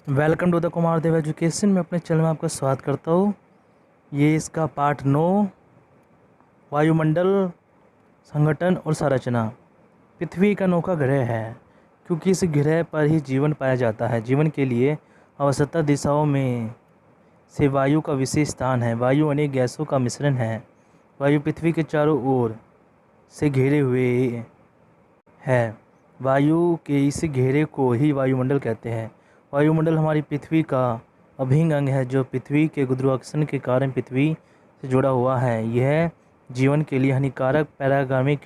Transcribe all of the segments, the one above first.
Welcome to the Kumar Dev education. मैं अपने channel में आपका स्वागत करता हूँ। ये इसका पार्ट 9 वायुमंडल संगठन और संरचना। पृथ्वी एक अनोखा ग्रह है क्योंकि इस ग्रह पर ही जीवन पाया जाता है। जीवन के लिए आवश्यक दिशाओं में से वायु का विशेष स्थान है। वायु अनेक गैसों का मिश्रण है। वायु पृथ्वी के चारों ओर से घेरे हुए है। वायु के इस घेरे को ही वायुमंडल कहते हैं। वायुमंडल हमारी पृथ्वी का अभिन्न अंग है जो पृथ्वी के गुरुत्वाकर्षण के कारण पृथ्वी से जुड़ा हुआ है। यह जीवन के लिए हानिकारक परागामी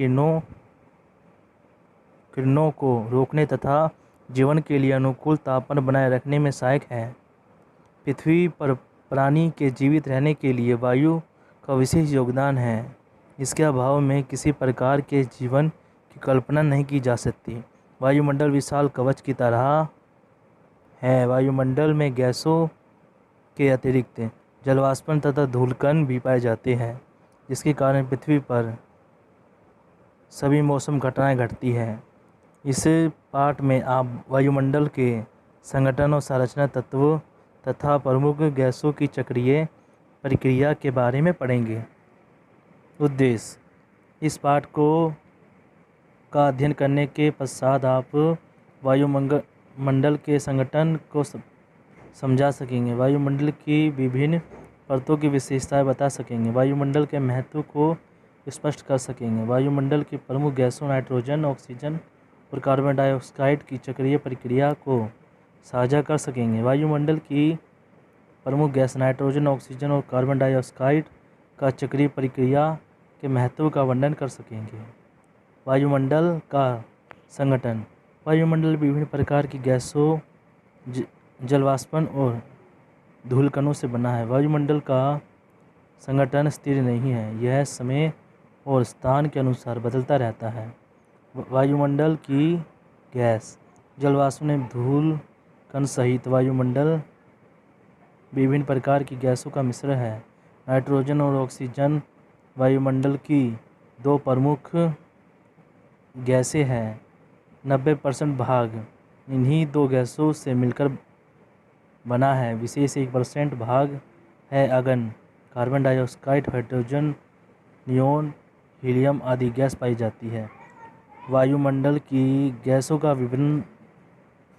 किरणों को रोकने तथा जीवन के लिए अनुकूल तापमान बनाए रखने में सहायक है। पृथ्वी पर प्राणी के जीवित रहने के लिए वायु का विशेष योगदान है। इसके अभाव में किसी प्रकार के जीवन की कल्पना नहीं की जा सकती। वायुमंडल विशाल कवच की तरह है। वायुमंडल में गैसों के अतिरिक्त जलवाष्पन तथा धूलकण भी पाए जाते हैं, जिसके कारण पृथ्वी पर सभी मौसम घटनाएं घटती हैं। इस पाठ में आप वायुमंडल के संगठन और संरचना तत्वों तथा प्रमुख गैसों की चक्रीय प्रक्रिया के बारे में पढ़ेंगे। उद्देश्य: इस पाठ का अध्ययन करने के पश्चात आप वायुमंडल के संगठन को समझा सकेंगे, वायुमंडल की विभिन्न परतों की विशेषताएं बता सकेंगे, वायुमंडल के महत्व को स्पष्ट कर सकेंगे, वायुमंडल की प्रमुख गैसों नाइट्रोजन, ऑक्सीजन और कार्बन डाइऑक्साइड की चक्रीय प्रक्रिया को साझा कर सकेंगे। वायुमंडल की प्रमुख गैस नाइट्रोजन, ऑक्सीजन और कार्बन डाइऑक्साइड का चक्रीय प्रक्रिया के महत्व का वर्णन कर सकेंगे। वायुमंडल का संगठन: वायुमंडल विभिन्न प्रकार की गैसों, जलवाष्पन और धूलकणों से बना है। वायुमंडल का संगठन स्थिर नहीं है, यह समय और स्थान के अनुसार बदलता रहता है। वायुमंडल की गैस, जलवाष्पन एवं धूलकण सहित वायुमंडल विभिन्न प्रकार की गैसों का मिश्रण है। नाइट्रोजन और ऑक्सीजन वायुमंडल की दो प्रमुख गैसें हैं। 90% भाग इन्हीं दो गैसों से मिलकर बना है। विशेष 1% भाग है argon, carbon dioxide, hydrogen, neon, helium आदि गैस पाई जाती है। वायुमंडल की गैसों का विवरण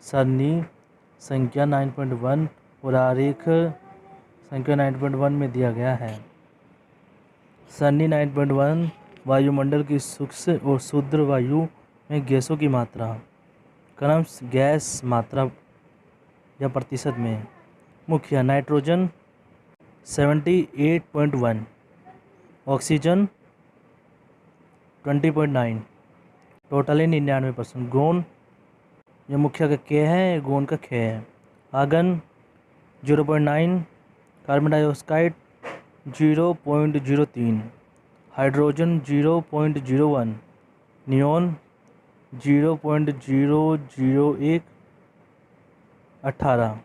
सरणी संख्या 9.1 और आरेख संख्या 9.1 में दिया गया है। सरणी 9.1 वायुमंडल की सूक्ष्म और शुद्ध वायु में गैसों की मात्रा, क्रम गैस मात्रा या प्रतिशत में। मुख्य: नाइट्रोजन 78.1, ऑक्सीजन 20.9, टोटल 99%। गौण, यह मुख्य का के है, गौण का खे है। Argon 0.9, carbon dioxide 0.03, hydrogen 0.01, neon 0.001, 18,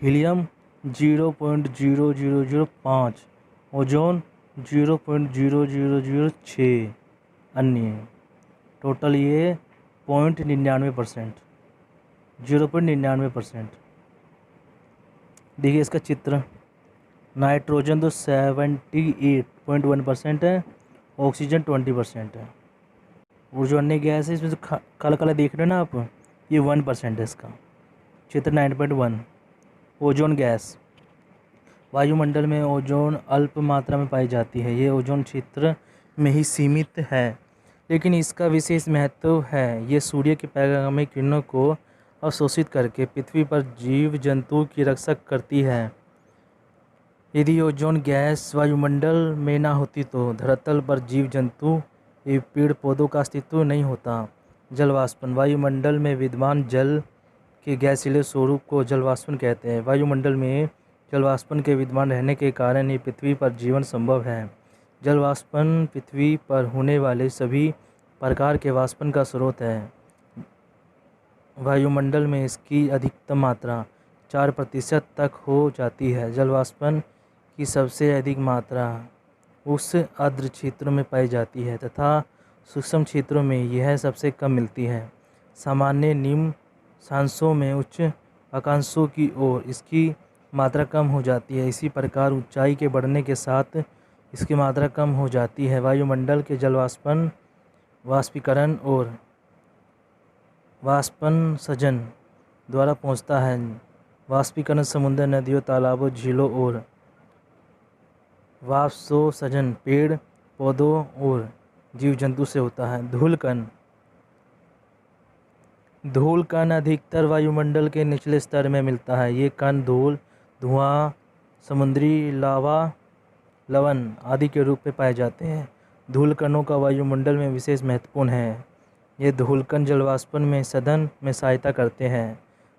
helium 0.0005, ozone 0.0006, अन्य। टोटल ये 0.99%, 0.99%। देखिए इसका चित्र। नाइट्रोजन तो 78.1% है, ऑक्सीजन 20% है, और जो अन्य गैस है इसमें जो काला काला देख रहे हैं ना आप, ये 1% है इसका। चित्र 9.1। ओजोन गैस: वायुमंडल में ओजोन अल्प मात्रा में पाई जाती है। ये ओजोन क्षेत्र में ही सीमित है, लेकिन इसका विशेष महत्व है। ये सूर्य की पराबैंगनी किरणों को अवशोषित करके पृथ्वी पर जीव जंतु की रक्षा करती है। यदि ओजोन गैस वायुमंडल में ना होती तो धरातल पर जीव जंतु एवं पेड़ पौधों का अस्तित्व नहीं होता। जलवाष्पन: वायुमंडल में विद्यमान जल के गैसीय स्वरूप को जलवाष्पन कहते हैं। वायुमंडल में जलवाष्पन के विद्यमान रहने के कारण ही पृथ्वी पर जीवन संभव है। जलवाष्पन पृथ्वी पर होने वाले सभी प्रकार के वाष्पन का स्रोत है। वायुमंडल में इसकी अधिकतम मात्रा 4% तक हो जाती है। जलवाष्पन की सबसे अधिक मात्रा उस आर्द्र क्षेत्रों में पाई जाती है तथा सूक्ष्म क्षेत्रों में यह सबसे कम मिलती है। सामान्य निम्न अक्षांशों में उच्च आकांक्षों की ओर इसकी मात्रा कम हो जाती है। इसी प्रकार ऊंचाई के बढ़ने के साथ इसकी मात्रा कम हो जाती है। वायुमंडल के जलवाष्पन, वाष्पीकरण और वाष्पनसंजन द्वारा पहुंचता है। वाष्पीकरण समुद्र, नदियों, तालाबों, झीलों और वाष्पोत्सर्जन पेड़ पौधों और जीव जंतु से होता है। धूल कण अधिकतर वायुमंडल के निचले स्तर में मिलता है। ये कण धूल, धुआं, समुद्री लावा, लवण आदि के रूप में पाए जाते हैं। धूल कणों का वायुमंडल में विशेष महत्वपूर्ण है। ये धूल कण जलवाष्पन में सघन में सहायता करते हैं।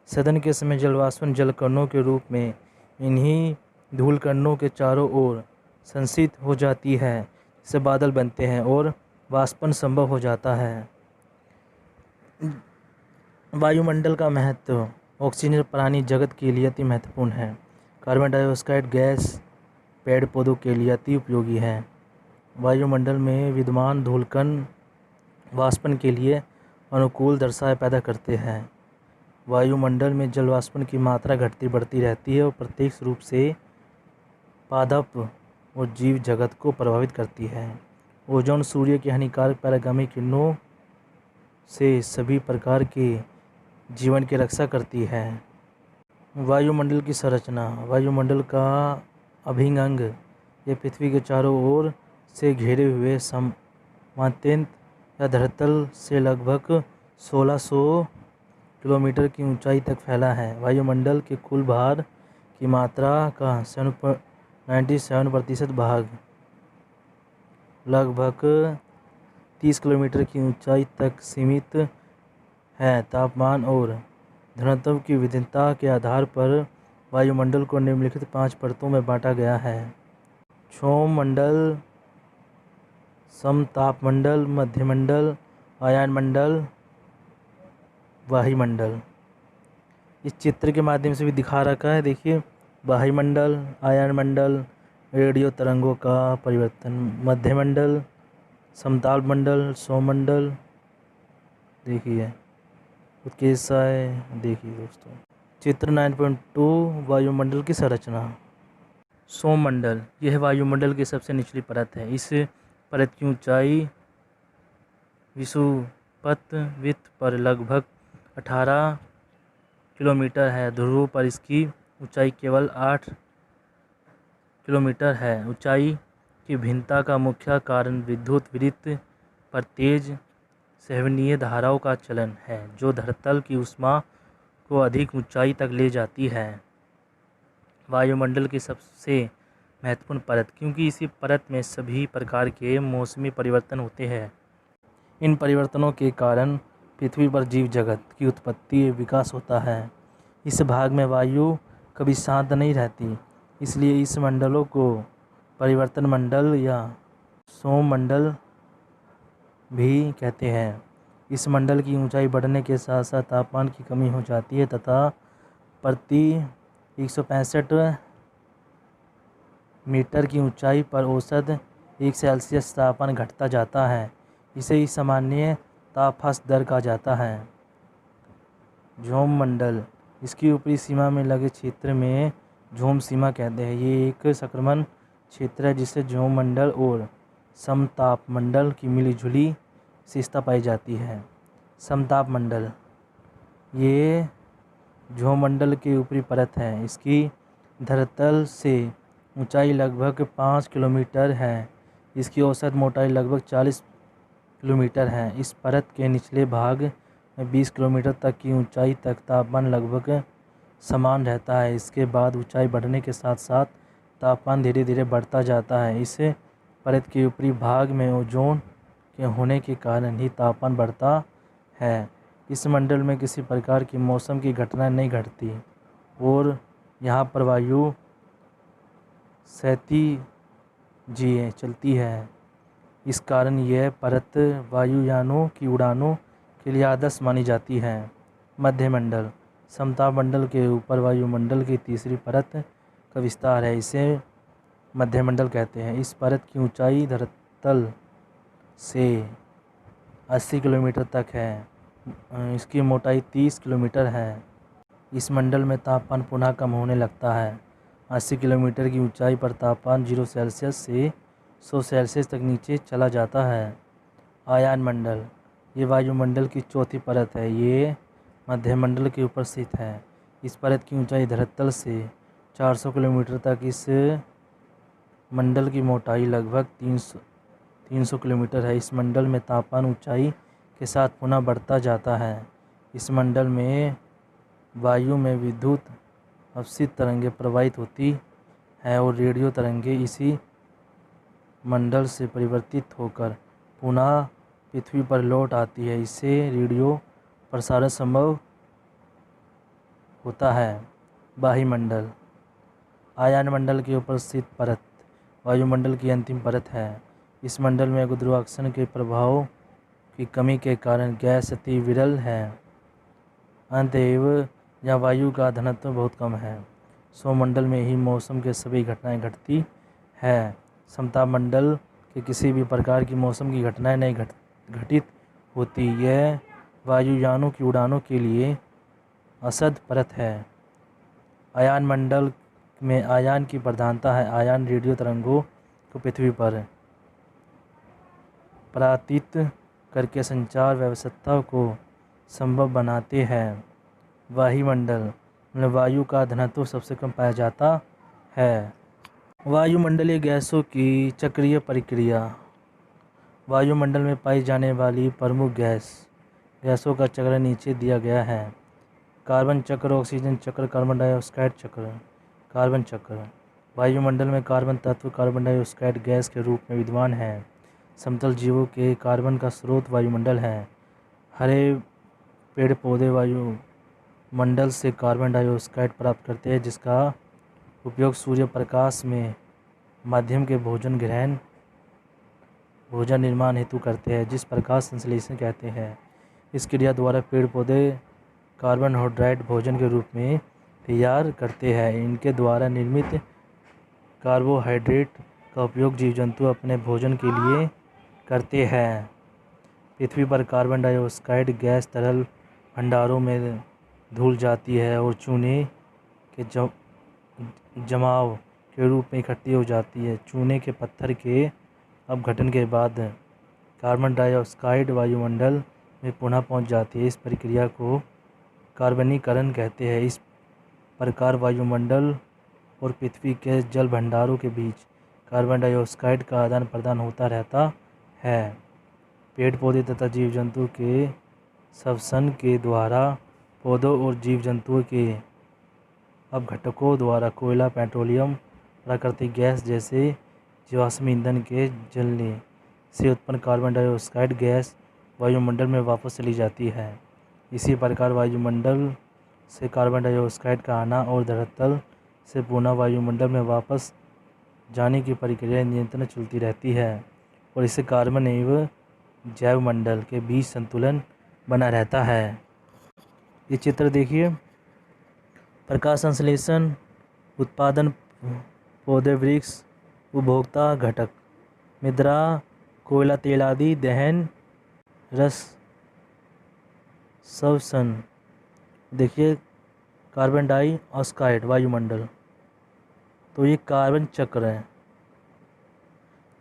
सघन के समय जलवाष्पन जल कणों के रूप में इन्हीं धूल कणों के चारों ओर संचित हो जाती है, जिससे बादल बनते हैं और वाष्पन संभव हो जाता है। वायुमंडल का महत्व ऑक्सीजन प्राणी जगत के लिए अति महत्वपूर्ण है। कार्बन डाइऑक्साइड गैस पेड़ पौधों के लिए अति उपयोगी है। वायुमंडल में विद्यमान धूलकण वाष्पन के लिए अनुकूल दशा पैदा करते हैं। वायुमंडल में जलवाष्पन की मात्रा घटती बढ़ती रहती है और प्रत्यक्ष रूप से पादप और जीव जगत को प्रभावित करती है। ओजोन सूर्य की हानिकारक परागामी किरणों से सभी प्रकार के जीवन की रक्षा करती है। वायुमंडल की संरचना। वायुमंडल का अभिन्न अंग ये पृथ्वी के चारों ओर से घेरे हुए समांतर या धरातल से लगभग 1600 किलोमीटर की ऊंचाई तक फैला है। वायुमंडल के कुल भार की मात्रा का 97% भाग लगभग 30 किलोमीटर की ऊंचाई तक सीमित है। तापमान और घनत्व की विभिन्नता के आधार पर वायुमंडल को निम्नलिखित 5 परतों में बांटा गया है। क्षोभमंडल, समतापमंडल, मध्यमंडल, आयनमंडल, वायुमंडल। इस चित्र के माध्यम से भी दिखा रखा है, देखिए वायुमंडल, आयनमंडल, रेडियो तरंगों का परिवर्तन, मध्यमंडल, समतापमंडल, क्षोभमंडल, देखिए उत्केशाय। देखिए दोस्तों चित्र 9.2 वायुमंडल की संरचना। क्षोभमंडल यह वायुमंडल की सबसे निचली परत है। इस परत की ऊंचाई विषुवत पर लगभग 18 किलोमीटर है। ध्रुव पर इसकी ऊंचाई केवल 8 किलोमीटर है। ऊंचाई की भिन्नता का मुख्य कारण विद्युत वृत्त पर तेज संवहनीय धाराओं का चलन है, जो धरातल की ऊष्मा को अधिक ऊंचाई तक ले जाती है। वायुमंडल की सबसे महत्वपूर्ण परत, क्योंकि इसी परत में सभी प्रकार के मौसमी परिवर्तन होते हैं। इन परिवर्तनों के कारण पृथ्वी पर जीव जगत की उत्पत्ति विकास होता है। इस भाग में वायु कभी शांत नहीं रहती, इसलिए इस मंडलों को परिवर्तन मंडल या क्षोभमंडल भी कहते हैं। इस मंडल की ऊंचाई बढ़ने के साथ साथ तापमान की कमी हो जाती है तथा प्रति 165 मीटर की ऊंचाई पर औसत 1 सेल्सियस तापमान घटता जाता है। इसे ही सामान्य तापहस दर कहा जाता है। क्षोभमंडल इसकी ऊपरी सीमा में लगे क्षेत्र में क्षोभ सीमा कहते हैं। ये एक संक्रमण क्षेत्र है जिससे क्षोभमंडल और समतापमंडल की मिलीजुली विशेषता पाई जाती है। समतापमंडल ये क्षोभमंडल की ऊपरी परत है। इसकी धरातल से ऊंचाई लगभग 5 किलोमीटर है। इसकी औसत मोटाई लगभग 40 किलोमीटर है। इस परत के निचले भाग में 20 किलोमीटर तक की ऊंचाई तक तापमान लगभग समान रहता है। इसके बाद ऊंचाई बढ़ने के साथ साथ तापमान धीरे धीरे बढ़ता जाता है। इस परत के ऊपरी भाग में ओजोन के होने के कारण ही तापमान बढ़ता है। इस मंडल में किसी प्रकार की मौसम की घटना नहीं घटती और यहाँ पर वायु क्षैतिज चलती है। इस कारण यह परत वायुयानों की उड़ानों के लिए आदर्श मानी जाती है। मध्यमंडल समतापमंडल के ऊपर वायुमंडल की तीसरी परत का विस्तार है। इसे मध्यमंडल कहते हैं। इस परत की ऊंचाई धरातल से 80 किलोमीटर तक है। इसकी मोटाई 30 किलोमीटर है। इस मंडल में तापमान पुनः कम होने लगता है। 80 किलोमीटर की ऊंचाई पर तापमान 0 सेल्सियस से 100 सेल्सियस तक नीचे चला जाता है। आयान मंडल, ये वायुमंडल की चौथी परत है। ये मध्यमंडल के ऊपर स्थित है। इस परत की ऊंचाई धरातल से 400 किलोमीटर तक। इस मंडल की मोटाई लगभग 300 किलोमीटर है। इस मंडल में तापमान ऊंचाई के साथ पुनः बढ़ता जाता है। इस मंडल में वायु में विद्युत अपसित तरंगें प्रवाहित होती हैं और रेडियो तरंगें इसी मंडल से परिवर्तित होकर पुनः पृथ्वी पर लौट आती है। इससे रेडियो प्रसारण संभव होता है। वायुमंडल, आयन मंडल के ऊपर स्थित परत वायुमंडल की अंतिम परत है। इस मंडल में गुरुत्वाकर्षण के प्रभाव की कमी के कारण गैस अति विरल है। अतएव यहाँ वायु का घनत्व बहुत कम है। सौरमंडल में ही मौसम के सभी घटनाएं घटती है। समताप मंडल के किसी भी प्रकार की मौसम की घटनाएं नहीं घटित होती। यह वायुयानों की उड़ानों के लिए असद परत है। आयन मंडल में आयन की प्रधानता है। आयन रेडियो तरंगों को पृथ्वी पर परावर्तित करके संचार व्यवस्था को संभव बनाते हैं। वायुमंडल में वायु का घनत्व सबसे कम पाया जाता है। वायुमंडलीय गैसों की चक्रीय प्रक्रिया, वायुमंडल में पाई जाने वाली प्रमुख गैसों का चक्र नीचे दिया गया है। कार्बन चक्र, ऑक्सीजन चक्र, कार्बन डाइऑक्साइड चक्र। कार्बन चक्र, वायुमंडल में कार्बन तत्व कार्बन डाइऑक्साइड गैस के रूप में विद्यमान है। समतल जीवों के कार्बन का स्रोत वायुमंडल है। हरे पेड़ पौधे वायुमंडल से कार्बन डाइऑक्साइड प्राप्त करते हैं, जिसका उपयोग सूर्य प्रकाश में माध्यम के भोजन निर्माण हेतु करते हैं, जिस प्रकाश संश्लेषण कहते हैं। इस क्रिया द्वारा पेड़ पौधे कार्बोहाइड्रेट भोजन के रूप में तैयार करते हैं। इनके द्वारा निर्मित कार्बोहाइड्रेट का उपयोग जीव जंतु अपने भोजन के लिए करते हैं। पृथ्वी पर कार्बन डाइऑक्साइड गैस तरल भंडारों में धुल जाती है और चूने के जमाव के रूप में इकट्ठी हो जाती है। चूने के पत्थर के अपघटन के बाद कार्बन डाइऑक्साइड वायुमंडल में पुनः पहुंच जाती है। इस प्रक्रिया को कार्बनीकरण कहते हैं। इस प्रकार वायुमंडल और पृथ्वी के जल भंडारों के बीच कार्बन डाइऑक्साइड का आदान प्रदान होता रहता है। पेड़ पौधे तथा जीव जंतु के श्वसन के द्वारा पौधों और जीव जंतुओं के अपघटकों द्वारा कोयला, पेट्रोलियम, प्राकृतिक गैस जैसे जीवाश्म ईंधन के जलने से उत्पन्न कार्बन डाइऑक्साइड गैस वायुमंडल में वापस चली जाती है। इसी प्रकार वायुमंडल से कार्बन डाइऑक्साइड का आना और धरातल से पुनः वायुमंडल में वापस जाने की प्रक्रिया निरंतर चलती रहती है और इससे कार्बन एवं जैवमंडल के बीच संतुलन बना रहता है। ये चित्र देखिए, प्रकाश संश्लेषण, उत्पादन, पौधे, वृक्ष, उपभोक्ता घटक, मृदा, कोयला, तेल आदि, दहन, रस श्वसन। देखिए कार्बन डाइऑक्साइड वायुमंडल, तो ये कार्बन चक्र है।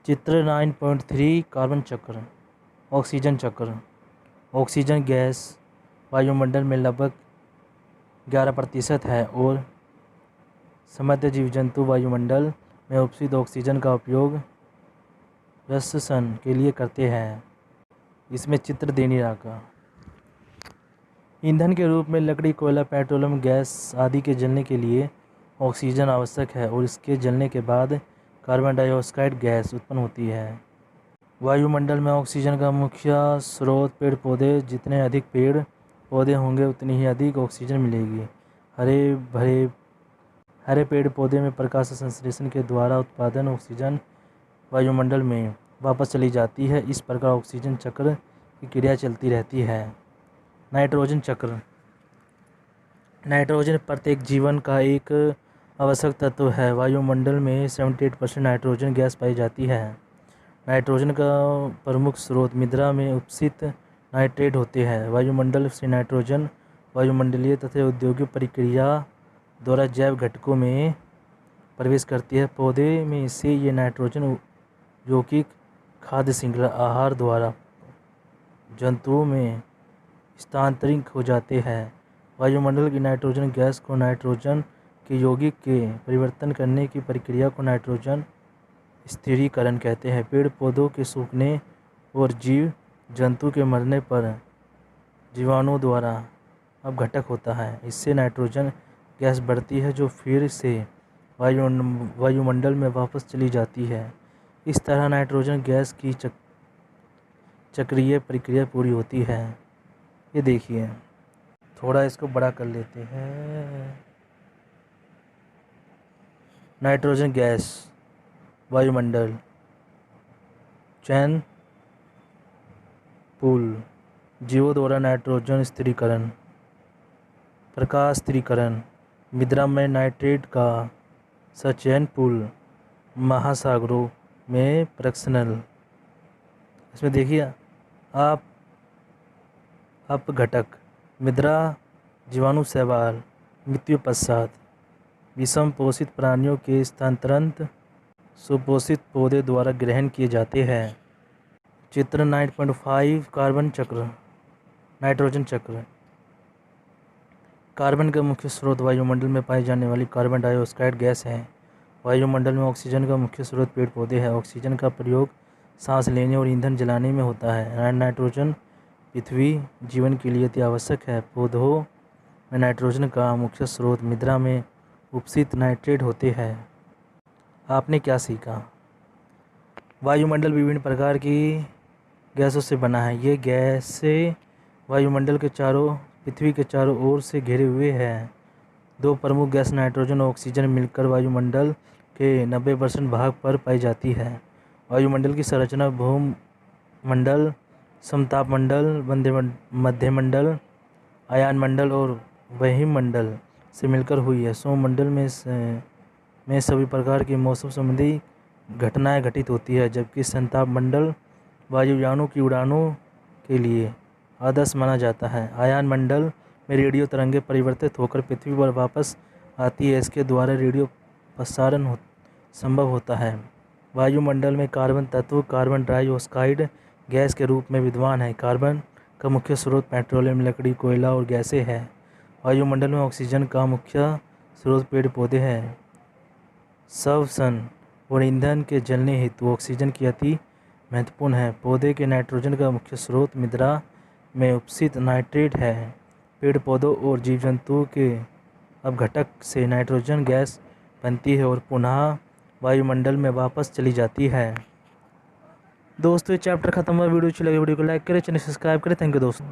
चित्र 9.3 कार्बन चक्र। ऑक्सीजन चक्र, ऑक्सीजन गैस वायुमंडल में लगभग 11% है और समृद्ध जीव जंतु वायुमंडल में उपस्थित ऑक्सीजन का उपयोग श्वसन के लिए करते हैं। इसमें चित्र दे नहीं रखा। ईंधन के रूप में लकड़ी, कोयला, पेट्रोलियम गैस आदि के जलने के लिए ऑक्सीजन आवश्यक है और इसके जलने के बाद कार्बन डाइऑक्साइड गैस उत्पन्न होती है। वायुमंडल में ऑक्सीजन का मुख्य स्रोत पेड़ पौधे, जितने अधिक पेड़ पौधे होंगे उतनी ही अधिक ऑक्सीजन मिलेगी। हरे पेड़ पौधे में प्रकाश संश्लेषण के द्वारा उत्पादन ऑक्सीजन वायुमंडल में वापस चली जाती है। इस प्रकार ऑक्सीजन चक्र की क्रिया चलती रहती है। नाइट्रोजन चक्र, नाइट्रोजन प्रत्येक जीवन का एक आवश्यक तत्व है। वायुमंडल में 78% नाइट्रोजन गैस पाई जाती है। नाइट्रोजन का प्रमुख स्रोत मृदा में उपस्थित नाइट्रेट होते हैं। वायुमंडल से नाइट्रोजन वायुमंडलीय तथा औद्योगिक प्रक्रिया द्वारा जैव घटकों में प्रवेश करती है। पौधे में इससे ये नाइट्रोजन यौगिक खाद्य श्रृंखला आहार द्वारा जंतुओं में स्थानांतरित हो जाते हैं। वायुमंडल की नाइट्रोजन गैस को नाइट्रोजन के यौगिक के परिवर्तन करने की प्रक्रिया को नाइट्रोजन स्थिरीकरण कहते हैं। पेड़ पौधों के सूखने और जीव जंतु के मरने पर जीवाणुओं द्वारा अपघटन होता है। इससे नाइट्रोजन गैस बढ़ती है जो फिर से वायुमंडल में वापस चली जाती है। इस तरह नाइट्रोजन गैस की चक्रीय प्रक्रिया पूरी होती है। ये देखिए, थोड़ा इसको बड़ा कर लेते हैं। नाइट्रोजन गैस वायुमंडल चैन पूल जीवों द्वारा नाइट्रोजन स्थिरीकरण प्रकाश स्थिरीकरण मृदा में नाइट्रेट का सचयन पूल महासागरों में प्रक्षालन। इसमें देखिए आप अपघटक मृदा जीवाणु शैवाल मृत्यु पश्चात विषम पोषित प्राणियों के स्थानांतरण सुपोषित पौधे द्वारा ग्रहण किए जाते हैं। चित्र 9.5 कार्बन चक्र नाइट्रोजन चक्र। कार्बन का मुख्य स्रोत वायुमंडल में पाई जाने वाली कार्बन डाइऑक्साइड गैस है। वायुमंडल में ऑक्सीजन का मुख्य स्रोत पेड़ पौधे हैं। ऑक्सीजन का प्रयोग सांस लेने और ईंधन जलाने में होता है। नाइट्रोजन पृथ्वी जीवन के लिए अति आवश्यक है। पौधों में नाइट्रोजन का मुख्य स्रोत मृदा में उपस्थित नाइट्रेट होते हैं। आपने क्या सीखा? वायुमंडल विभिन्न प्रकार की गैसों से बना है। ये गैसें वायुमंडल के पृथ्वी के चारों ओर से घिरे हुए हैं। दो प्रमुख गैस नाइट्रोजन और ऑक्सीजन मिलकर वायुमंडल के 90% भाग पर पाई जाती है। वायुमंडल की संरचना भूमंडल, समतापमंडल, मध्यमंडल, आयनमंडल और बहिर्मंडल से मिलकर हुई है। सौरमंडल में सभी प्रकार की मौसम संबंधी घटनाएं घटित होती है, जबकि संतापमंडल वायुयानों की उड़ानों के लिए आदर्श माना जाता है। आयनमंडल में रेडियो तरंगें परिवर्तित होकर पृथ्वी पर वापस आती है। इसके द्वारा रेडियो प्रसारण संभव होता है। वायुमंडल में कार्बन तत्व कार्बन डाइऑक्साइड गैस के रूप में विद्यमान है। कार्बन का मुख्य स्रोत पेट्रोलियम, लकड़ी, कोयला और गैसें हैं। वायुमंडल में ऑक्सीजन का मुख्य स्रोत पेड़ पौधे हैं। श्वसन और ईंधन के जलने हेतु ऑक्सीजन की अति महत्वपूर्ण है। पौधे के नाइट्रोजन का मुख्य स्रोत मृदा में उपस्थित नाइट्रेट है। पेड़ पौधों और जीव जंतुओं के अपघटन से नाइट्रोजन गैस बनती है और पुनः वायुमंडल में वापस चली जाती है। दोस्तों, ये चैप्टर खत्म हुआ। वीडियो अच्छी लगी वीडियो को लाइक करें, चैनल सब्सक्राइब करें। थैंक यू दोस्तों।